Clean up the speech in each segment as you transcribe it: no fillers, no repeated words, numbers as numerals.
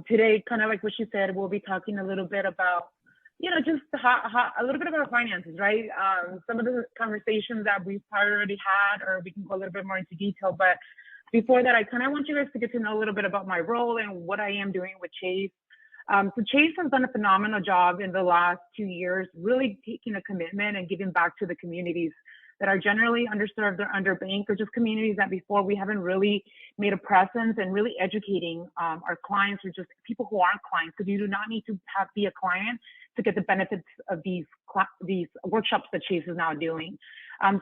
Today, kind of like what she said, we'll be talking a little bit about, just a little bit about finances, right? Some of the conversations that we've already had, or we can go a little bit more into detail. But before that, I kind of want you guys to get to know a little bit about my role and what I am doing with Chase. So Chase has done a phenomenal job in the last 2 years, really taking a commitment and giving back to the communities that are generally underserved or underbanked, or just communities that before we haven't really made a presence, and really educating our clients, or just people who aren't clients, because you do not need to be a client to get the benefits of these workshops that Chase is now doing.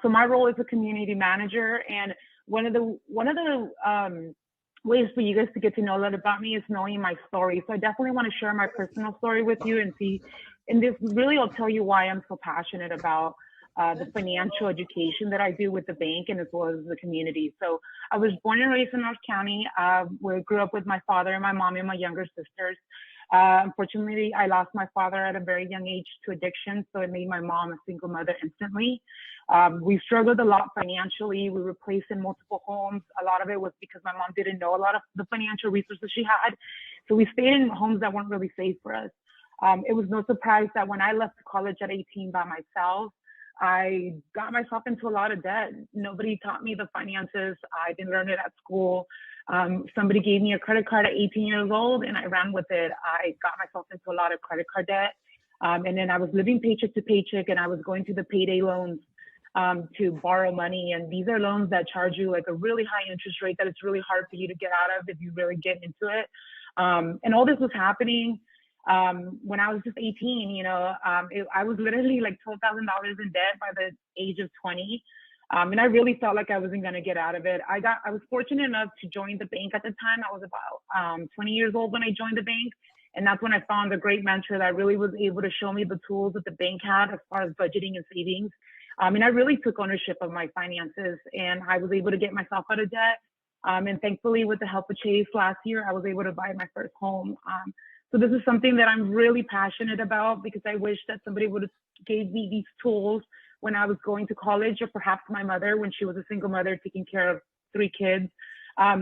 So my role is a community manager, and one of the ways for you guys to get to know a lot about me is knowing my story. So I definitely want to share my personal story with you and this really will tell you why I'm so passionate about the financial education that I do with the bank, and as well as the community. So I was born and raised in North County, where I grew up with my father and my mom and my younger sisters. Unfortunately, I lost my father at a very young age to addiction, so it made my mom a single mother instantly. We struggled a lot financially. We were placed in multiple homes. A lot of it was because my mom didn't know a lot of the financial resources she had. So we stayed in homes that weren't really safe for us. It was no surprise that when I left college at 18 by myself, I got myself into a lot of debt. Nobody taught me the finances. I didn't learn it at school. Somebody gave me a credit card at 18 years old, and I ran with it. I got myself into a lot of credit card debt. And then I was living paycheck to paycheck, and I was going to the payday loans to borrow money. And these are loans that charge you like a really high interest rate that it's really hard for you to get out of if you really get into it. And all this was happening when I was just 18. I was literally like $12,000 in debt by the age of 20. And I really felt like I wasn't going to get out of it. I was fortunate enough to join the bank at the time. I was about 20 years old when I joined the bank. And that's when I found a great mentor that really was able to show me the tools that the bank had as far as budgeting and savings. And I really took ownership of my finances, and I was able to get myself out of debt. And thankfully, with the help of Chase last year, I was able to buy my first home. So this is something that I'm really passionate about, because I wish that somebody would have gave me these tools when I was going to college, or perhaps my mother when she was a single mother taking care of 3 kids.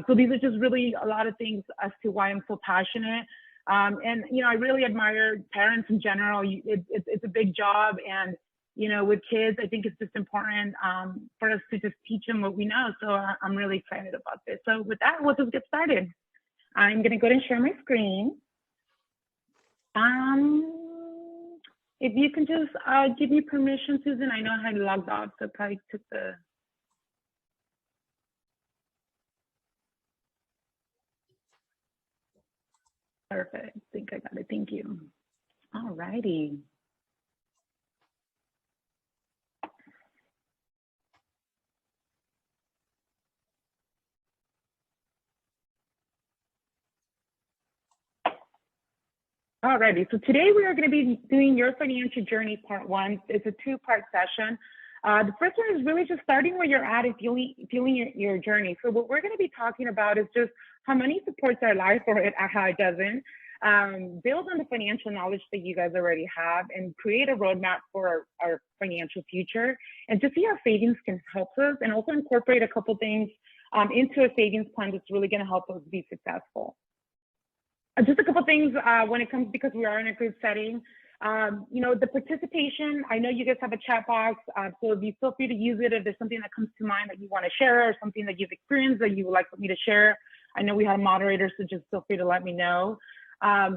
So these are just really a lot of things as to why I'm so passionate. And, I really admire parents in general. It's a big job. And, with kids, I think it's just important for us to just teach them what we know. So I'm really excited about this. So with that, we'll just get started. I'm going to go ahead and share my screen. If you can just give me permission, Susan. I know I had logged off, so probably took the. Perfect. I think I got it. Thank you. All righty. Alrighty, so today we are going to be doing Your Financial Journey Part 1. It's a 2-part session. The first one is really just starting where you're at and feeling your journey. So what we're going to be talking about is just how money supports our life, or how it doesn't. Build on the financial knowledge that you guys already have, and create a roadmap for our financial future, and to see how savings can help us, and also incorporate a couple things into a savings plan that's really going to help us be successful. Just a couple things when it comes, because we are in a group setting. The participation, I know you guys have a chat box, so be feel free to use it if there's something that comes to mind that you want to share, or something that you've experienced that you would like me to share. I know we have moderators, so just feel free to let me know.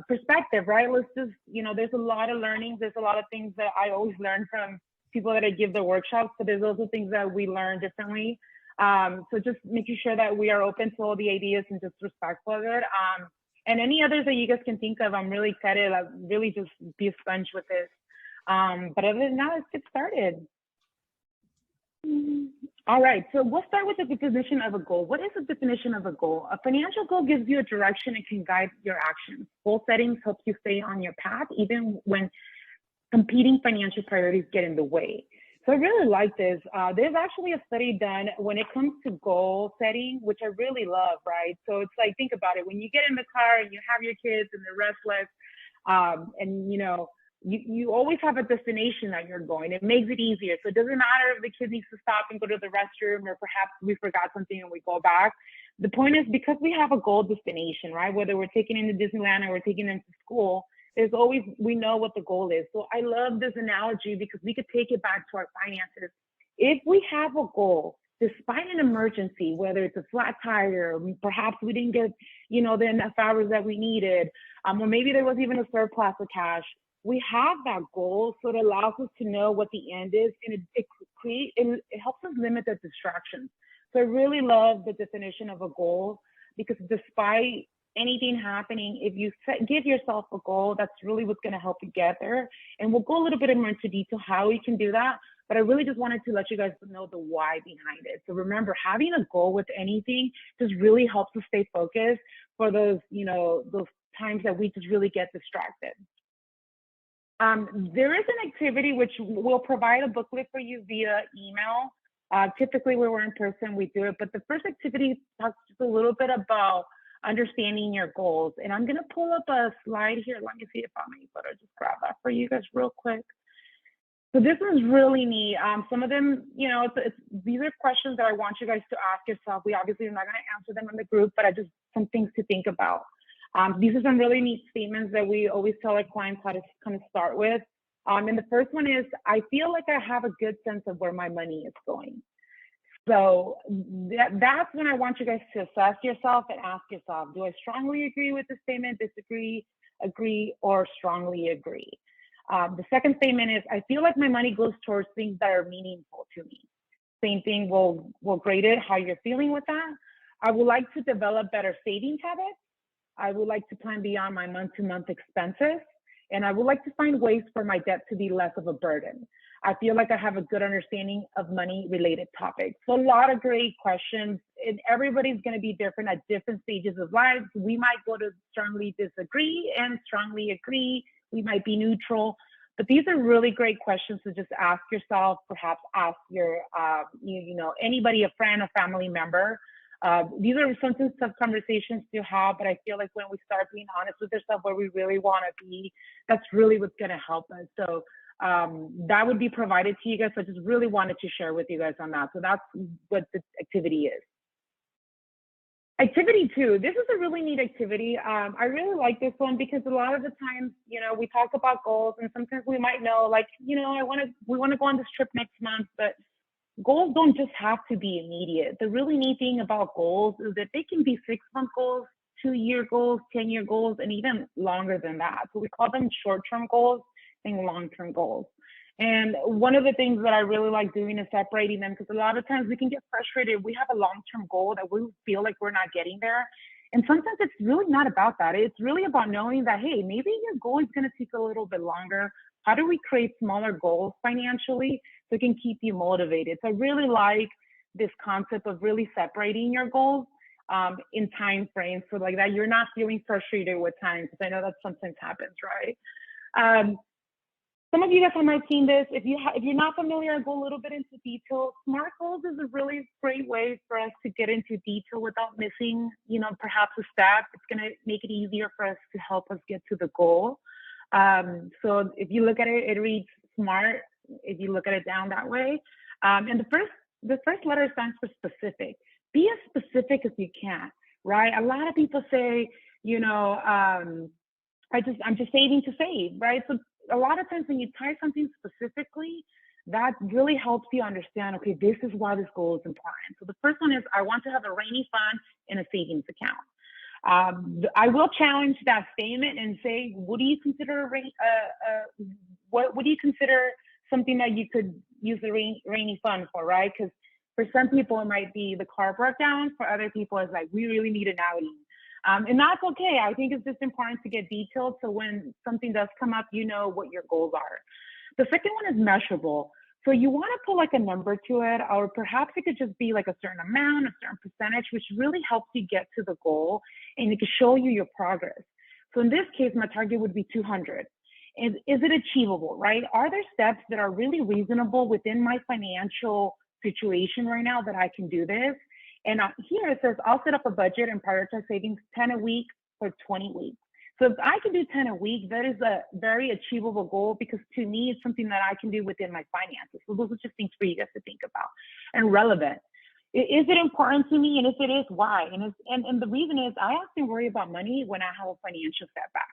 Perspective, right? Let's just, there's a lot of learnings. There's a lot of things that I always learn from people that I give the workshops, but there's also things that we learn differently. So just making sure that we are open to all the ideas and just respectful of it. And any others that you guys can think of, I'm really excited. I'll really just be a sponge with this. But other than that, let's get started. All right, so we'll start with the definition of a goal. What is the definition of a goal? A financial goal gives you a direction and can guide your actions. Goal settings help you stay on your path, even when competing financial priorities get in the way. So I really like this. There's actually a study done when it comes to goal setting, which I really love, right? So it's like, think about it. When you get in the car and you have your kids and they're restless, and you always have a destination that you're going. It makes it easier. So it doesn't matter if the kid needs to stop and go to the restroom, or perhaps we forgot something and we go back. The point is, because we have a goal destination, right? Whether we're taking them to Disneyland or we're taking them to school, there's always, we know what the goal is. So I love this analogy because we could take it back to our finances. If we have a goal, despite an emergency, whether it's a flat tire, perhaps we didn't get, the enough hours that we needed, or maybe there was even a surplus of cash, we have that goal, so it allows us to know what the end is, and it helps us limit the distractions. So I really love the definition of a goal, because despite anything happening, if you give yourself a goal, that's really what's going to help you get there. And we'll go a little bit more into detail how you can do that, but I really just wanted to let you guys know the why behind it. So remember, having a goal with anything just really helps us stay focused for those, those times that we just really get distracted. There is an activity which will provide a booklet for you via email. Typically, when we're in person, we do it. But the first activity talks just a little bit about understanding your goals. And I'm going to pull up a slide here. Let me see if I'm able to just grab that for you guys real quick. So this is really neat. Some of them, these are questions that I want you guys to ask yourself. We obviously are not going to answer them in the group, but just some things to think about. These are some really neat statements that we always tell our clients how to kind of start with. And the first one is, I feel like I have a good sense of where my money is going. So that's when I want you guys to assess yourself and ask yourself, do I strongly agree with the statement, disagree, agree, or strongly agree? The second statement is, I feel like my money goes towards things that are meaningful to me. Same thing, we'll grade it, how you're feeling with that. I would like to develop better savings habits. I would like to plan beyond my month-to-month expenses. And I would like to find ways for my debt to be less of a burden. I feel like I have a good understanding of money-related topics. So a lot of great questions, and everybody's going to be different at different stages of life. We might go to strongly disagree and strongly agree. We might be neutral. But these are really great questions to just ask yourself, perhaps ask your, anybody, a friend, a family member. These are sometimes tough conversations to have, but I feel like when we start being honest with ourselves where we really want to be, that's really what's going to help us. So that would be provided to you guys. So I just really wanted to share with you guys on that. So that's what the activity is. Activity 2, this is a really neat activity. I really like this one because a lot of the times, we talk about goals, and sometimes we might know, like, we want to go on this trip next month, but goals don't just have to be immediate. The really neat thing about goals is that they can be 6-month goals, 2-year goals, 10-year goals, and even longer than that. So we call them short-term goals and long-term goals. And one of the things that I really like doing is separating them, because a lot of times we can get frustrated. We have a long-term goal that we feel like we're not getting there. And sometimes it's really not about that. It's really about knowing that, hey, maybe your goal is going to take a little bit longer. How do we create smaller goals financially so it can keep you motivated? So I really like this concept of really separating your goals in time frames, so like that you're not feeling frustrated with time, because I know that sometimes happens, right? Some of you guys might have seen this. If you're not familiar, I'll go a little bit into detail. SMART goals is a really great way for us to get into detail without missing, perhaps a step. It's going to make it easier for us to help us get to the goal. So if you look at it, it reads SMART. If you look at it down that way, and the first letter stands for specific. Be as specific as you can, right? A lot of people say, I'm just saving to save, right? So a lot of times when you tie something specifically, that really helps you understand, okay, this is why this goal is important. So the first one is, I want to have a rainy fund in a savings account. I will challenge that statement and say, what do you consider what do you consider something that you could use a rainy fund for, right? Because for some people it might be the car broke down. For other people, it's like, we really need an outing. And that's okay. I think it's just important to get detailed, so when something does come up, you know what your goals are. The second one is measurable. So you want to put like a number to it, or perhaps it could just be like a certain amount, a certain percentage, which really helps you get to the goal, and it can show you your progress. So in this case, my target would be 200. Is it achievable, right? Are there steps that are really reasonable within my financial situation right now that I can do this? And here it says, I'll set up a budget and prioritize savings 10 a week for 20 weeks. So if I can do 10 a week, that is a very achievable goal, because to me, it's something that I can do within my finances. So those are just things for you guys to think about. And relevant. Is it important to me? And if it is, why? And the reason is I often worry about money when I have a financial setback.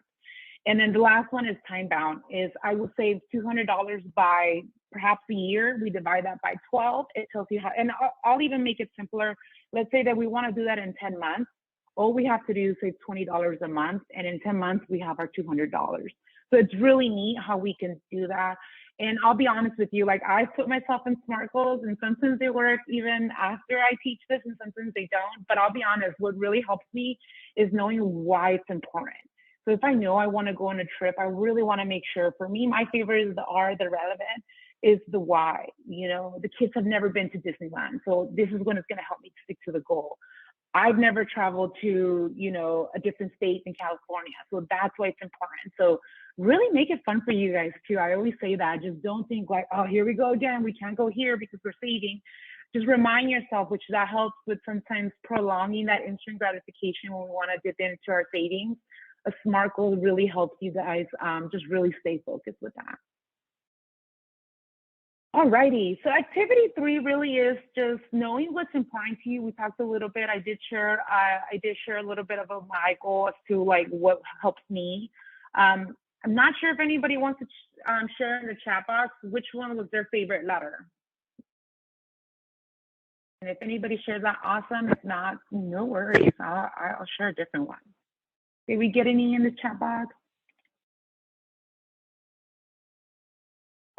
And then the last one is time bound. Is I will save $200 by perhaps a year. We divide that by 12. It tells you how. And I'll even make it simpler. Let's say that we want to do that in 10 months. All we have to do is save $20 a month, and in 10 months we have our $200. So it's really neat how we can do that. And I'll be honest with you, like I put myself in SMART goals, and sometimes they work even after I teach this, and sometimes they don't. But I'll be honest, what really helps me is knowing why it's important. So if I know I want to go on a trip, I really want to make sure. For me, my favorite is the R, the relevant, is the why. You know, the kids have never been to Disneyland, so this is when it's going to help me stick to the goal. I've never traveled to, you know, a different state in California, so that's why it's important. So really make it fun for you guys too. I always say that. Just don't think like, oh, here we go again. We can't go here because we're saving. Just remind yourself, which that helps with sometimes prolonging that instant gratification when we want to dip into our savings. A SMART goal really helps you guys just really stay focused with that. Alrighty, so activity 3 really is just knowing what's important to you. We talked a little bit. I did share a little bit about my goal as to like what helps me. I'm not sure if anybody wants to share in the chat box which one was their favorite letter. And if anybody shares that, awesome. If not, no worries. I'll share a different one. Did we get any in the chat box?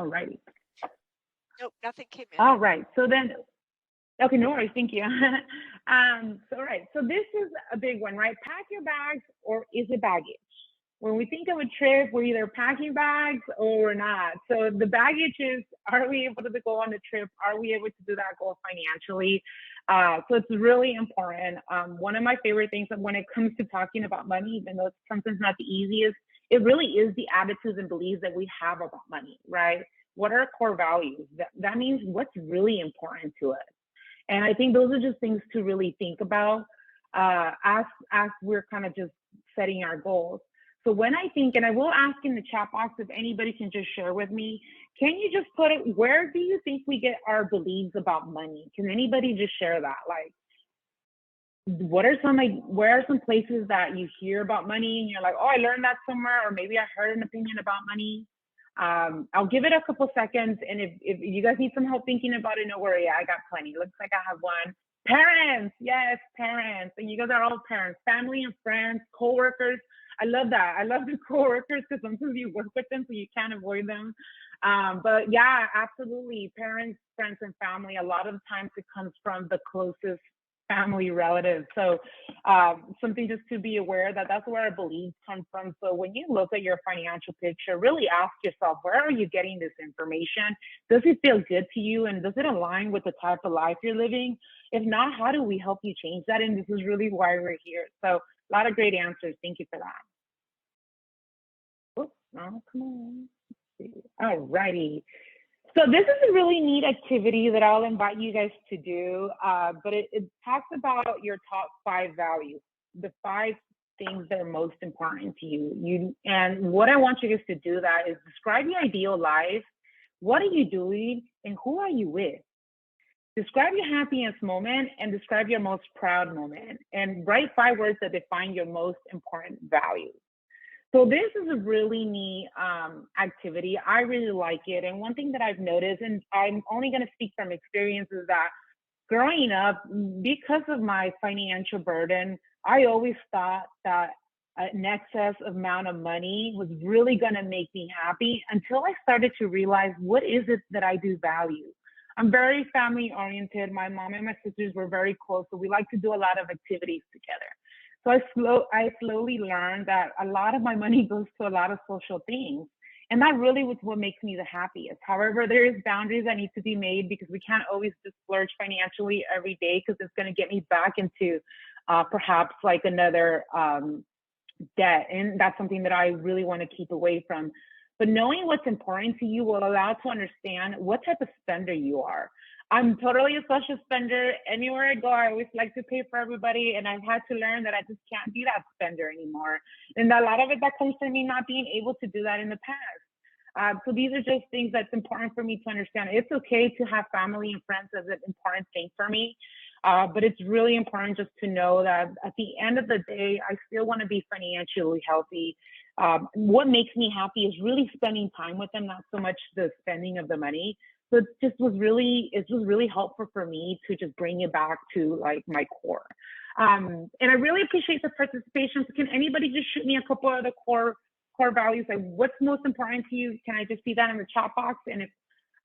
Alrighty. Nope, nothing came in. All right. So then, okay, no worries. Thank you. All right. So this is a big one, right? Pack your bags, or is it baggage? When we think of a trip, we're either packing bags or we're not. So the baggage is, are we able to go on the trip? Are we able to do that goal financially? So it's really important. One of my favorite things when it comes to talking about money, even though it's sometimes not the easiest, it really is the attitudes and beliefs that we have about money, right? What are our core values? That means what's really important to us. And I think those are just things to really think about as we're kind of just setting our goals. So when I think, and I will ask in the chat box if anybody can just share with me, can you just put it, where do you think we get our beliefs about money? Can anybody just share that? Like, where are some places that you hear about money and you're like, oh, I learned that somewhere, or maybe I heard an opinion about money. I'll give it a couple seconds, and if you guys need some help thinking about it, no worry, I got plenty. Looks like I have one. Parents, yes, parents. And you guys are all parents, family and friends, coworkers. I love that. I love the coworkers because sometimes you work with them, so you can't avoid them. But yeah, absolutely. Parents, friends, and family. A lot of times it comes from the closest family relatives. So something just to be aware that that's where our beliefs come from. So when you look at your financial picture, really ask yourself, where are you getting this information? Does it feel good to you? And does it align with the type of life you're living? If not, how do we help you change that? And this is really why we're here. So a lot of great answers. Thank you for that. Oops, oh, come on. All righty. So this is a really neat activity that I'll invite you guys to do, but it talks about your top 5 values, the 5 things that are most important to you. And what I want you guys to do that is describe your ideal life. What are you doing and who are you with? Describe your happiest moment and describe your most proud moment, and write 5 words that define your most important values. So this is a really neat activity. I really like it. And one thing that I've noticed, and I'm only going to speak from experience, is that growing up, because of my financial burden, I always thought that an excess amount of money was really going to make me happy until I started to realize, what is it that I do value? I'm very family oriented. My mom and my sisters were very close, so we like to do a lot of activities together. So I slowly learned that a lot of my money goes to a lot of social things. And that really was what makes me the happiest. However, there is boundaries that need to be made, because we can't always just splurge financially every day, because it's going to get me back into perhaps like another debt. And that's something that I really want to keep away from. But knowing what's important to you will allow to understand what type of spender you are. I'm totally a social spender. Anywhere I go, I always like to pay for everybody. And I've had to learn that I just can't be that spender anymore. And a lot of it that comes from me not being able to do that in the past. So these are just things that's important for me to understand. It's okay to have family and friends as an important thing for me. But it's really important just to know that at the end of the day, I still want to be financially healthy. What makes me happy is really spending time with them, not so much the spending of the money. So it was really helpful for me to just bring it back to like my core. And I really appreciate the participation. So can anybody just shoot me a couple of the core values? Like what's most important to you? Can I just see that in the chat box? And if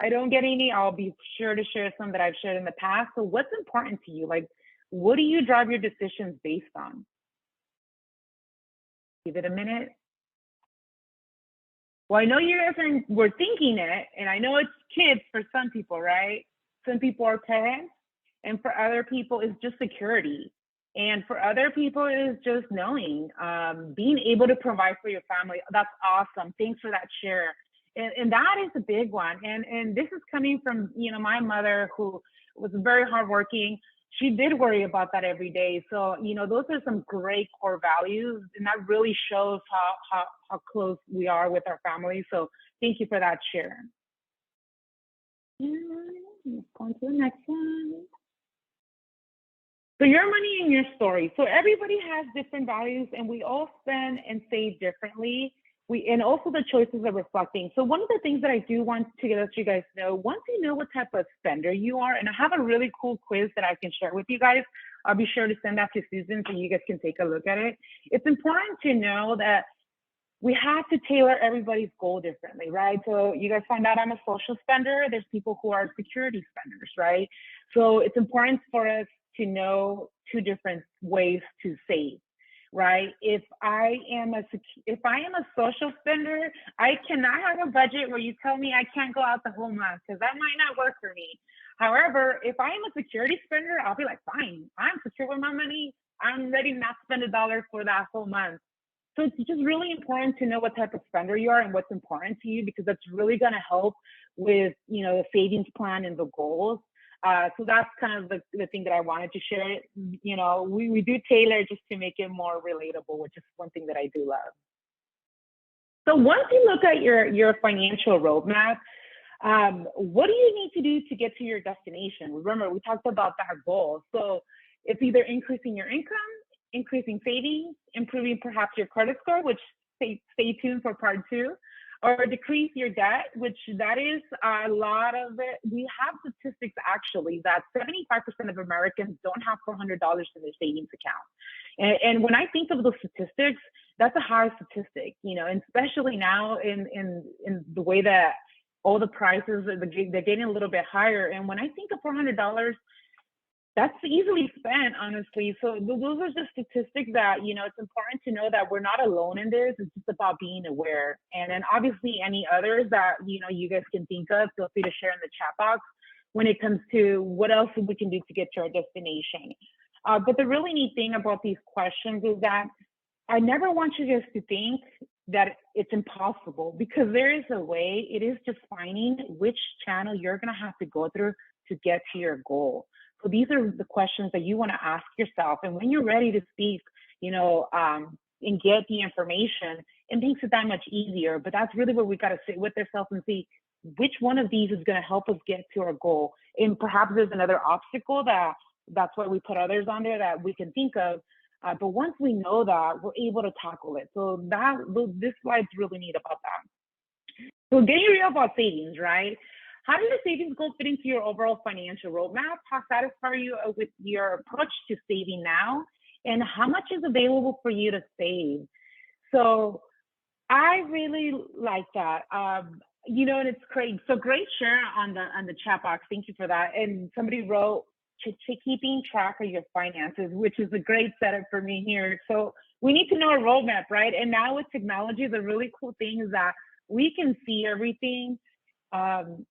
I don't get any, I'll be sure to share some that I've shared in the past. So what's important to you? Like, what do you drive your decisions based on? Give it a minute. Well, I know you guys were thinking it, and I know it's kids for some people, right? Some people are parents, and for other people, it's just security. And for other people, it is just knowing, being able to provide for your family. That's awesome. Thanks for that share. And that is a big one. And this is coming from, you know, my mother who was very hardworking. She did worry about that every day. So, you know, those are some great core values, and that really shows how close we are with our family. So thank you for that share. Let's go on to the next one. So your money and your story. So everybody has different values, and we all spend and save differently. And also the choices are reflecting. So one of the things that I do want to let you guys know, once you know what type of spender you are, and I have a really cool quiz that I can share with you guys. I'll be sure to send that to Susan so you guys can take a look at it. It's important to know that we have to tailor everybody's goal differently, right? So you guys find out I'm a social spender. There's people who are security spenders, right? So it's important for us to know two different ways to save. Right? If I am a social spender, I cannot have a budget where you tell me I can't go out the whole month because that might not work for me. However, if I am a security spender, I'll be like, fine, I'm secure with my money. I'm ready not to spend $1 for that whole month. So it's just really important to know what type of spender you are and what's important to you, because that's really going to help with, you know, the savings plan and the goals. So that's kind of the thing that I wanted to share. You know, we do tailor just to make it more relatable, which is one thing that I do love. So once you look at your financial roadmap, what do you need to do to get to your destination? Remember, we talked about that goal. So it's either increasing your income, increasing savings, improving perhaps your credit score, which stay tuned for part 2. Or decrease your debt, which that is a lot of it. We have statistics actually that 75% of Americans don't have $400 in their savings account. And when I think of those statistics, that's a high statistic, you know, and especially now in the way that all the prices, they're getting a little bit higher. And when I think of $400, that's easily spent, honestly. So those are just statistics that, you know, it's important to know that we're not alone in this. It's just about being aware. And then obviously any others that, you know, you guys can think of, feel free to share in the chat box when it comes to what else we can do to get to our destination. But the really neat thing about these questions is that I never want you guys to think that it's impossible, because there is a way. It is just finding which channel you're going to have to go through to get to your goal. So these are the questions that you want to ask yourself. And when you're ready to speak, you know, and get the information, it makes it that much easier. But that's really where we got to sit with ourselves and see which one of these is going to help us get to our goal. And perhaps there's another obstacle that's why we put others on there that we can think of. But once we know that, we're able to tackle it. So this slide's really neat about that. So getting real about savings, right? How does your savings goal fit into your overall financial roadmap? How satisfied are you with your approach to saving now? And how much is available for you to save? So I really like that. You know, and it's great. So great share on the chat box. Thank you for that. And somebody wrote, keeping track of your finances, which is a great setup for me here. So we need to know a roadmap, right? And now with technology, the really cool thing is that we can see everything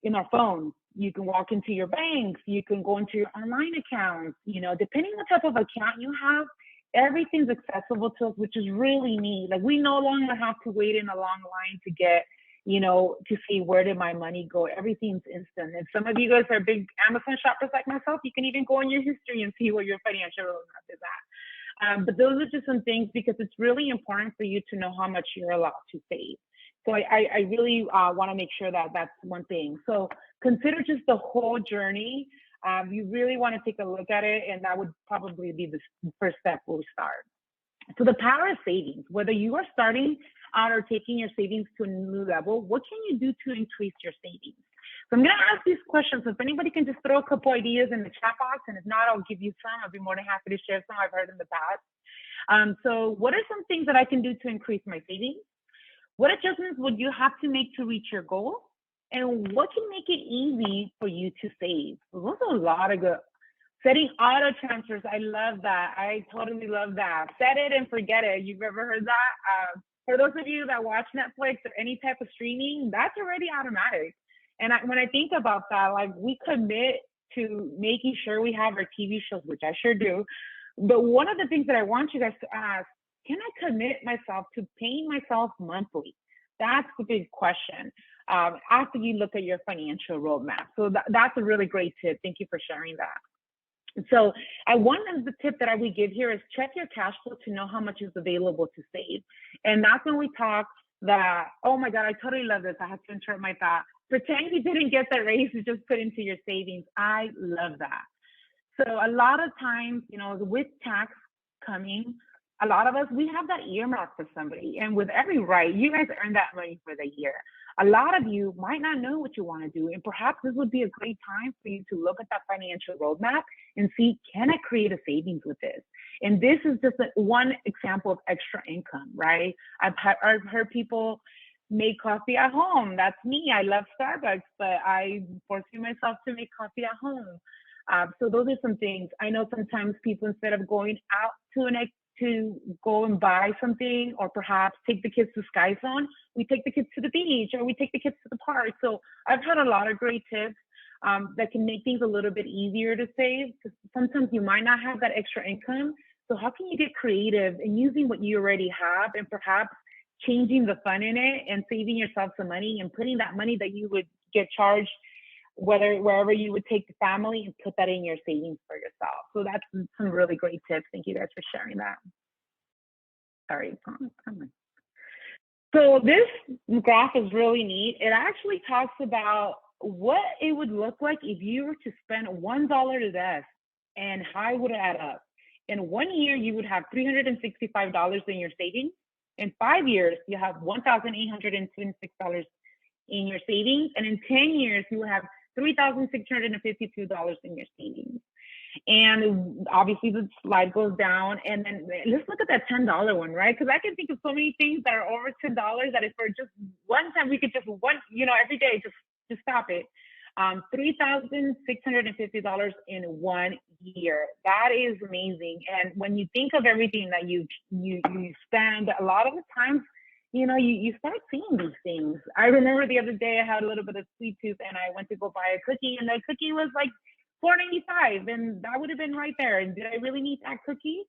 in our phones. You can walk into your banks, you can go into your online accounts, you know, depending on what type of account you have, everything's accessible to us, which is really neat. Like we no longer have to wait in a long line to get, you know, to see where did my money go. Everything's instant. And some of you guys are big Amazon shoppers like myself, you can even go in your history and see where your financial roadmap is at. But those are just some things, because it's really important for you to know how much you're allowed to save. So I really want to make sure that that's one thing. So consider just the whole journey you really want to take a look at it, and that would probably be the first step we'll start. So the power of savings, whether you are starting out or taking your savings to a new level, what can you do to increase your savings? So I'm going to ask these questions. So if anybody can just throw a couple ideas in the chat box, and if not, I'll give you some. I'll be more than happy to share some I've heard in the past. So what are some things that I can do to increase my savings? What adjustments would you have to make to reach your goal? And what can make it easy for you to save? So those are a lot of good. Setting auto transfers, I love that. I totally love that. Set it and forget it. You've ever heard that? For those of you that watch Netflix or any type of streaming, that's already automatic. And when I think about that, like, we commit to making sure we have our TV shows, which I sure do. But one of the things that I want you guys to ask, can I commit myself to paying myself monthly? That's the big question after you look at your financial roadmap. So that's a really great tip. Thank you for sharing that. So one of the tip that I would give here is check your cash flow to know how much is available to save. And that's when we talk that, oh my God, I totally love this. I have to interrupt my thought. Pretend you didn't get that raise to just put into your savings. I love that. So a lot of times, with tax coming, a lot of us, we have that earmark for somebody. And with every right, you guys earn that money for the year. A lot of you might not know what you want to do. And perhaps this would be a great time for you to look at that financial roadmap and see, can I create a savings with this? And this is just one example of extra income, right? I've heard people make coffee at home. That's me. I love Starbucks, but I forcing myself to make coffee at home. So those are some things. I know sometimes people, instead of going out to go and buy something, or perhaps take the kids to Sky Zone, we take the kids to the beach, or we take the kids to the park. So I've had a lot of great tips that can make things a little bit easier to save, because sometimes you might not have that extra income. So how can you get creative in using what you already have, and perhaps changing the fun in it and saving yourself some money and putting that money that you would get charged wherever you would take the family, and put that in your savings for yourself. So that's some really great tips. Thank you guys for sharing that. Sorry. So this graph is really neat. It actually talks about what it would look like if you were to spend $1 to death, and how would it add up. In 1 year, you would have $365 in your savings. In 5 years, you have $1,826 in your savings. And in 10 years, you will have $3,652 in your savings. And obviously the slide goes down, and then let's look at that $10 one, right? Because I can think of so many things that are over $10 that if for just one time we could just every day just stop it. $3,650 in 1 year. That is amazing. And when you think of everything that you spend, a lot of the times, you start seeing these things. I remember the other day I had a little bit of sweet tooth, and I went to go buy a cookie, and the cookie was like $4.95, and that would have been right there. And did I really need that cookie?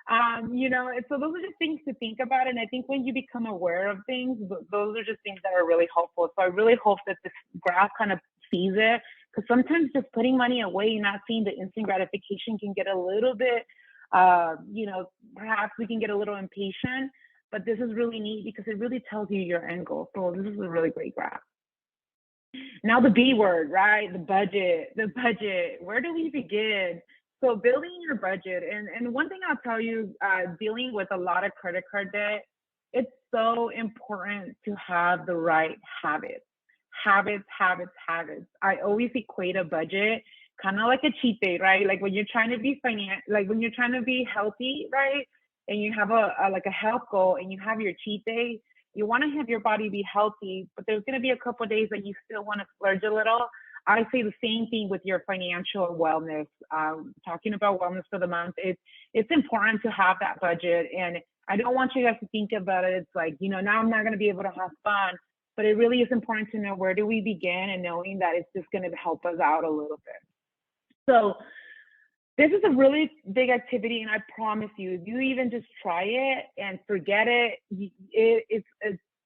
So those are just things to think about. And I think when you become aware of things, those are just things that are really helpful. So I really hope that this graph kind of sees it, because sometimes just putting money away and not seeing the instant gratification can get a little bit, perhaps we can get a little impatient. But this is really neat because it really tells you your end goal. So this is a really great graph. Now the B word, right? The budget. Where do we begin? So building your budget. And one thing I'll tell you, dealing with a lot of credit card debt, it's so important to have the right habits. Habits. I always equate a budget kind of like a cheat day, right? Like when you're trying to be when you're trying to be healthy, right? And you have a health goal, and you have your cheat day, you want to have your body be healthy, but there's going to be a couple of days that you still want to splurge a little. I say the same thing with your financial wellness. Talking about wellness for the month, it's important to have that budget. And I don't want you guys to think about it. It's like, now I'm not going to be able to have fun, but it really is important to know where do we begin, and knowing that it's just going to help us out a little bit. So this is a really big activity, and I promise you, if you even just try it and forget it,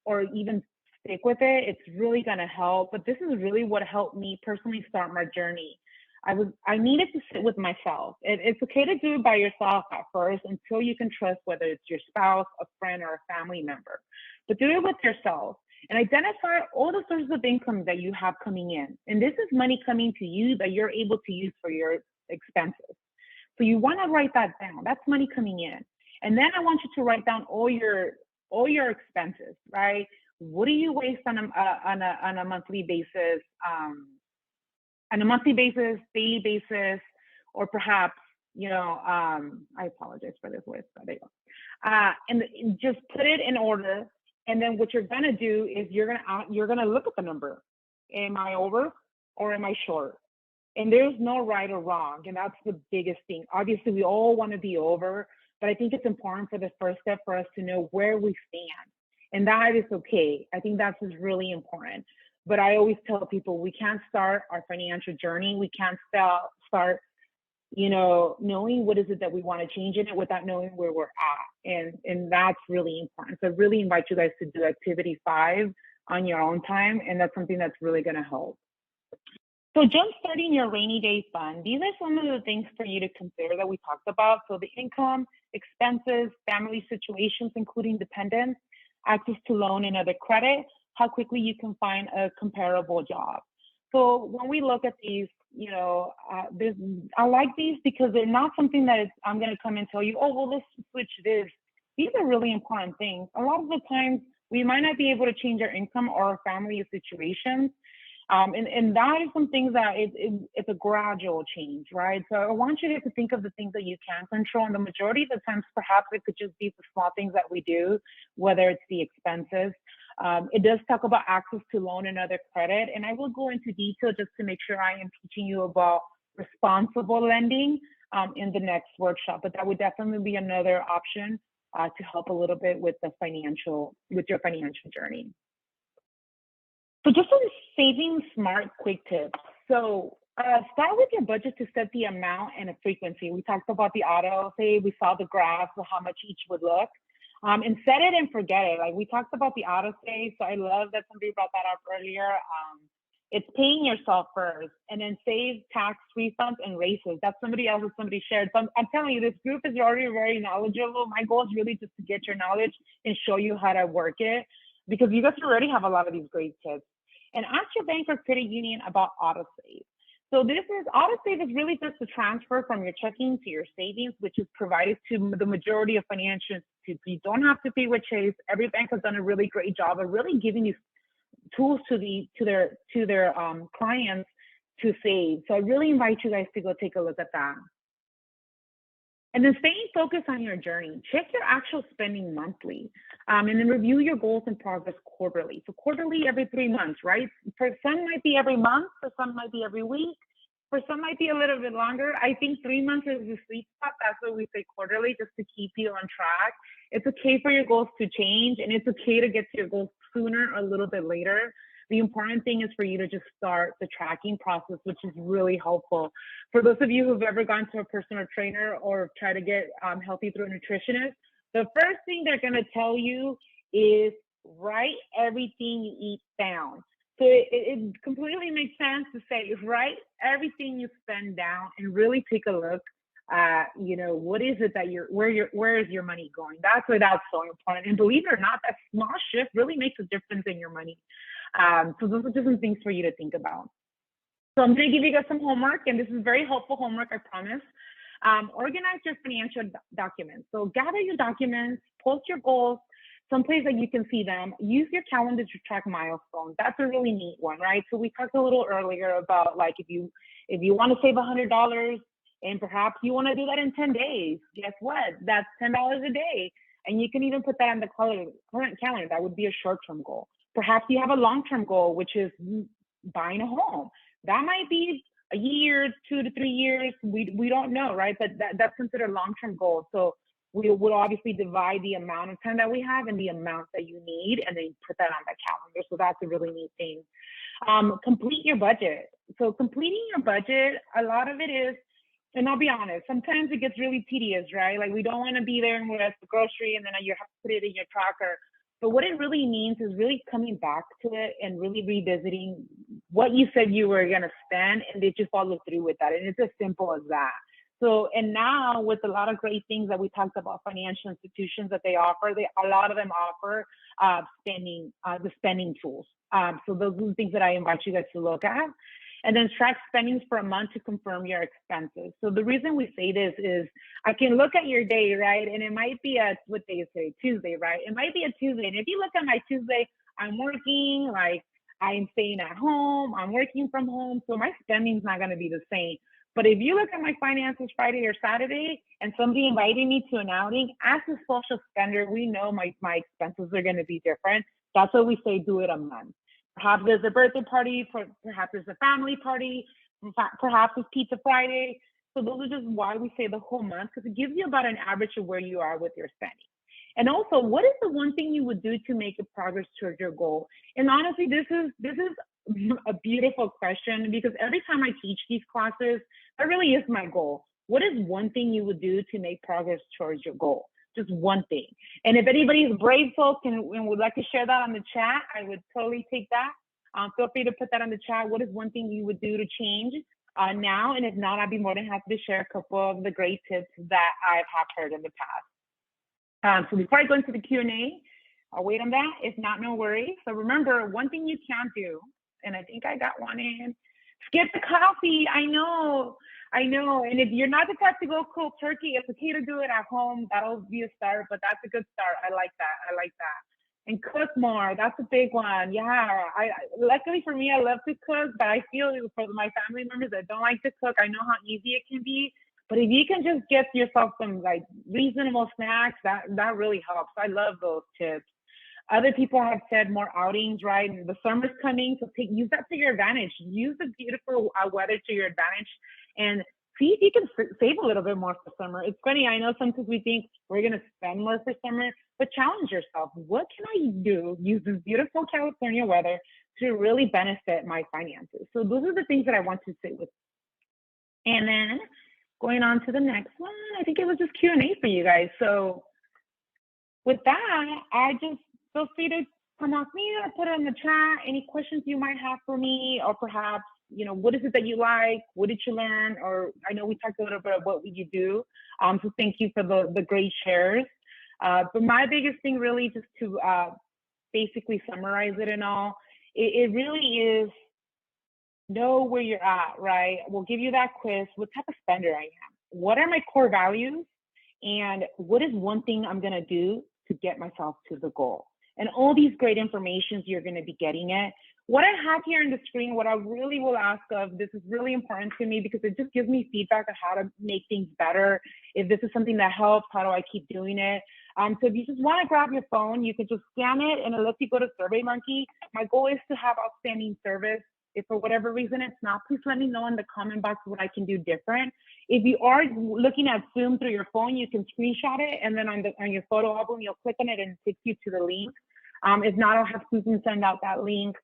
or even stick with it, it's really going to help. But this is really what helped me personally start my journey. I needed to sit with myself. It's okay to do it by yourself at first until you can trust whether it's your spouse, a friend, or a family member. But do it with yourself. and identify all the sources of income that you have coming in. And this is money coming to you that you're able to use for your expenses. So you want to write that down. That's money coming in. And then I want you to write down all your expenses, right? What do you waste on a monthly basis, daily basis, or perhaps, I apologize for this word, but there you go. And just put it in order. And then what you're gonna do is you're gonna look at the number. Am I over or am I short? And there's no right or wrong, and that's the biggest thing. Obviously, we all want to be over, but I think it's important for the first step for us to know where we stand, and that is okay. I think that's just really important. But I always tell people we can't start our financial journey. We can't start, knowing what is it that we want to change in it without knowing where we're at, and that's really important. So I really invite you guys to do activity 5 on your own time, and that's something that's really going to help. So jump-starting your rainy day fund, these are some of the things for you to consider that we talked about. So the income, expenses, family situations, including dependents, access to loan and other credit, how quickly you can find a comparable job. So when we look at these, I like these because they're not something that I'm going to come and tell you, oh, well, let's switch this. These are really important things. A lot of the times we might not be able to change our income or our family situations. And that is some things that it's a gradual change, right? So I want you to think of the things that you can control. And the majority of the times, perhaps it could just be the small things that we do, whether it's the expenses. It does talk about access to loan and other credit. And I will go into detail just to make sure I am teaching you about responsible lending in the next workshop. But that would definitely be another option to help a little bit with your financial journey. So just some saving smart quick tips. So start with your budget to set the amount and a frequency. We talked about the auto save. We saw the graph of how much each would look. And set it and forget it. Like we talked about the auto save. So I love that somebody brought that up earlier. It's paying yourself first and then save tax refunds and races. That's somebody shared. So I'm telling you, this group is already very knowledgeable. My goal is really just to get your knowledge and show you how to work it, because you guys already have a lot of these great tips. And ask your bank or credit union about autosave. So autosave is really just a transfer from your checking to your savings, which is provided to the majority of financial institutions. You don't have to pay with Chase. Every bank has done a really great job of really giving you tools to their clients to save. So I really invite you guys to go take a look at that. And then staying focused on your journey. Check your actual spending monthly, and then review your goals and progress quarterly. So quarterly, every 3 months, right? For some might be every month, for some might be every week, for some might be a little bit longer. I think 3 months is the sweet spot. That's why we say quarterly, just to keep you on track. It's okay for your goals to change, and it's okay to get to your goals sooner or a little bit later. The important thing is for you to just start the tracking process, which is really helpful. For those of you who've ever gone to a personal trainer or try to get healthy through a nutritionist, the first thing they're going to tell you is write everything you eat down. So it completely makes sense to say, write everything you spend down and really take a look at, what is it that where is your money going? That's why that's so important. And believe it or not, that small shift really makes a difference in your money. So those are just some things for you to think about. So I'm going to give you guys some homework, and this is very helpful homework, I promise. Organize your financial documents. So gather your documents, post your goals, someplace that you can see them. Use your calendar to track milestones. That's a really neat one, right? So we talked a little earlier about, like, if you want to save $100 and perhaps you want to do that in 10 days, guess what? That's $10 a day. And you can even put that on the current calendar. That would be a short-term goal. Perhaps you have a long-term goal, which is buying a home. That might be a year, 2 to 3 years. We don't know, right? But that's considered a long-term goal. So we will obviously divide the amount of time that we have and the amount that you need, and then put that on the calendar. So that's a really neat thing. Complete your budget. So completing your budget, a lot of it is, and I'll be honest, sometimes it gets really tedious, right? Like we don't want to be there and we're at the grocery and then you have to put it in your tracker. But what it really means is really coming back to it and really revisiting what you said you were going to spend, and did you follow through with that? And it's as simple as that. So, and now with a lot of great things that we talked about, financial institutions that they offer, a lot of them offer the spending tools. So those are the things that I invite you guys to look at. And then track spendings for a month to confirm your expenses. So the reason we say this is I can look at your day, right? And it might be what day is today? Tuesday, right? It might be a Tuesday. And if you look at my Tuesday, I'm working, like I'm staying at home, I'm working from home. So my spending's not going to be the same. But if you look at my finances Friday or Saturday and somebody invited me to an outing, as a social spender, we know my expenses are going to be different. That's why we say do it a month. Perhaps there's a birthday party, perhaps there's a family party, perhaps it's Pizza Friday. So those are just why we say the whole month, because it gives you about an average of where you are with your spending. And also, what is the one thing you would do to make a progress towards your goal? And honestly, this is a beautiful question, because every time I teach these classes, that really is my goal. What is one thing you would do to make progress towards your goal? Just one thing. And if anybody's brave folks and would like to share that on the chat, I would totally take that. Feel free to put that on the chat. What is one thing you would do to change now? And if not, I'd be more than happy to share a couple of the great tips that I have heard in the past. So before I go into the Q&A, I'll wait on that. If not, no worries. So remember, one thing you can't do, and I think I got one in, skip the coffee. I know. And if you're not the type to go cold turkey, it's okay to do it at home. That'll be a start, but that's a good start. I like that. And cook more. That's a big one. Yeah. Luckily for me, I love to cook, but I feel for my family members that don't like to cook, I know how easy it can be. But if you can just get yourself some like reasonable snacks, that really helps. I love those tips. Other people have said more outings, right? And the summer's coming, so use that to your advantage. Use the beautiful weather to your advantage, and see if you can save a little bit more for summer. It's funny, I know sometimes we think we're gonna spend more for summer, but challenge yourself. What can I do? Use this beautiful California weather to really benefit my finances. So those are the things that I want to sit with. And then going on to the next one, I think it was just Q&A for you guys. So with that, I just feel free to come off mute or put it in the chat. Any questions you might have for me, or perhaps, what is it that you like? What did you learn? Or I know we talked a little bit about what would you do. So thank you for the great shares. But my biggest thing really, just to basically summarize it and all, it really is know where you're at, right? We'll give you that quiz. What type of spender I am? What are my core values? And what is one thing I'm going to do to get myself to the goal? And all these great informations you're going to be getting it. What I have here on the screen, what I really will ask of, this is really important to me because it just gives me feedback on how to make things better. If this is something that helps, how do I keep doing it? So if you just want to grab your phone, you can just scan it and it lets you go to SurveyMonkey. My goal is to have outstanding service. If for whatever reason it's not, please let me know in the comment box what I can do different. If you are looking at Zoom through your phone, you can screenshot it, and then on your photo album, you'll click on it and it takes you to the link. If not, I'll have Susan send out that link.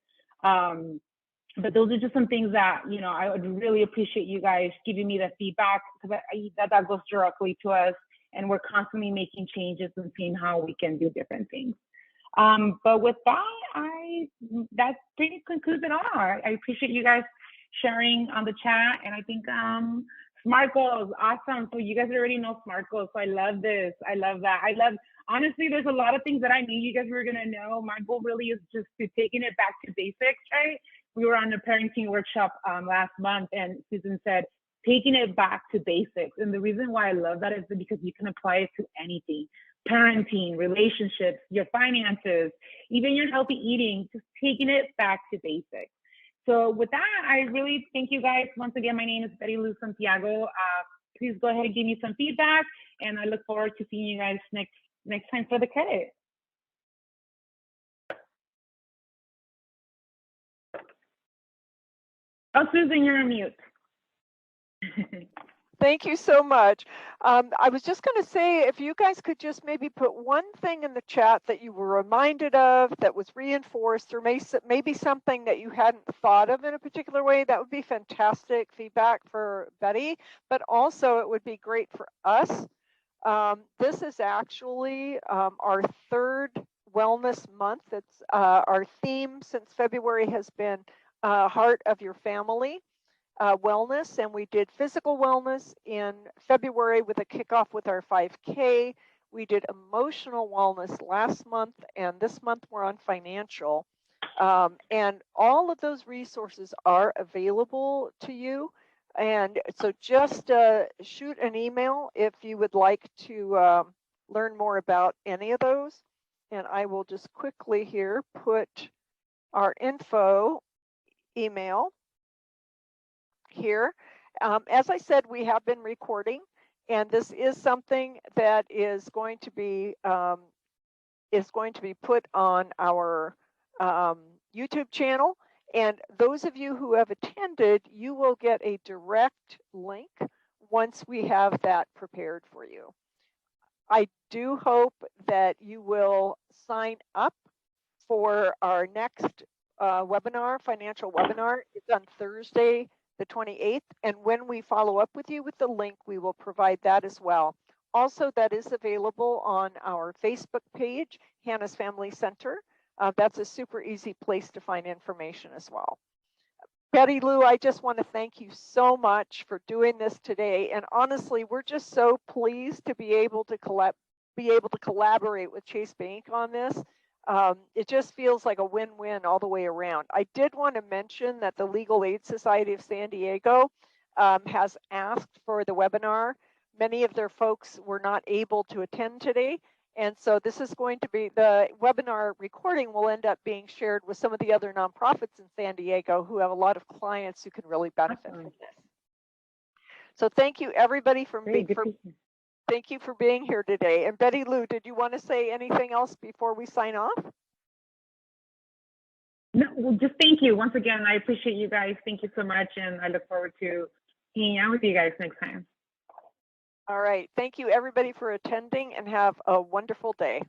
But those are just some things that, I would really appreciate you guys giving me the feedback, because that goes directly to us, and we're constantly making changes and seeing how we can do different things. But with that, that pretty much concludes it all. I appreciate you guys sharing on the chat, and I think SMART goals, awesome. So you guys already know SMART goals, so I love this. I love that. Honestly, there's a lot of things that I knew you guys were gonna know. My goal really is just to taking it back to basics, right? We were on a parenting workshop last month, and Susan said, taking it back to basics. And the reason why I love that is because you can apply it to anything. Parenting, relationships, your finances, even your healthy eating, just taking it back to basics. So with that, I really thank you guys. Once again, my name is Betty Lou Santiago. Please go ahead and give me some feedback, and I look forward to seeing you guys next time for the credit. Oh, Susan, you're on mute. Thank you so much. I was just going to say, if you guys could just maybe put one thing in the chat that you were reminded of, that was reinforced, or maybe something that you hadn't thought of in a particular way, that would be fantastic feedback for Betty, but also it would be great for us. This is actually our third wellness month. It's our theme since February has been Heart of Your Family. wellness, and we did physical wellness in February with a kickoff with our 5K. We did emotional wellness last month, and this month we're on financial. And all of those resources are available to you. And so just shoot an email if you would like to learn more about any of those. And I will just quickly here put our info email here. As I said, we have been recording, and this is something that is going to be put on our YouTube channel. And those of you who have attended, you will get a direct link once we have that prepared for you. I do hope that you will sign up for our next webinar, financial webinar. It's on Thursday, the 28th. And when we follow up with you with the link, we will provide that as well. Also, that is available on our Facebook page, Hannah's Family Center. That's a super easy place to find information as well. Betty Lou, I just want to thank you so much for doing this today. And honestly, we're just so pleased to be able to collaborate with Chase Bank on this. It just feels like a win-win all the way around. I did want to mention that the Legal Aid Society of San Diego has asked for the webinar. Many of their folks were not able to attend today. And so this is going to be, the webinar recording will end up being shared with some of the other nonprofits in San Diego who have a lot of clients who can really benefit from this. So thank you everybody thank you for being here today. And Betty Lou, did you want to say anything else before we sign off? No, well, just thank you. Once again, I appreciate you guys. Thank you so much. And I look forward to hanging out with you guys next time. All right. Thank you everybody for attending, and have a wonderful day.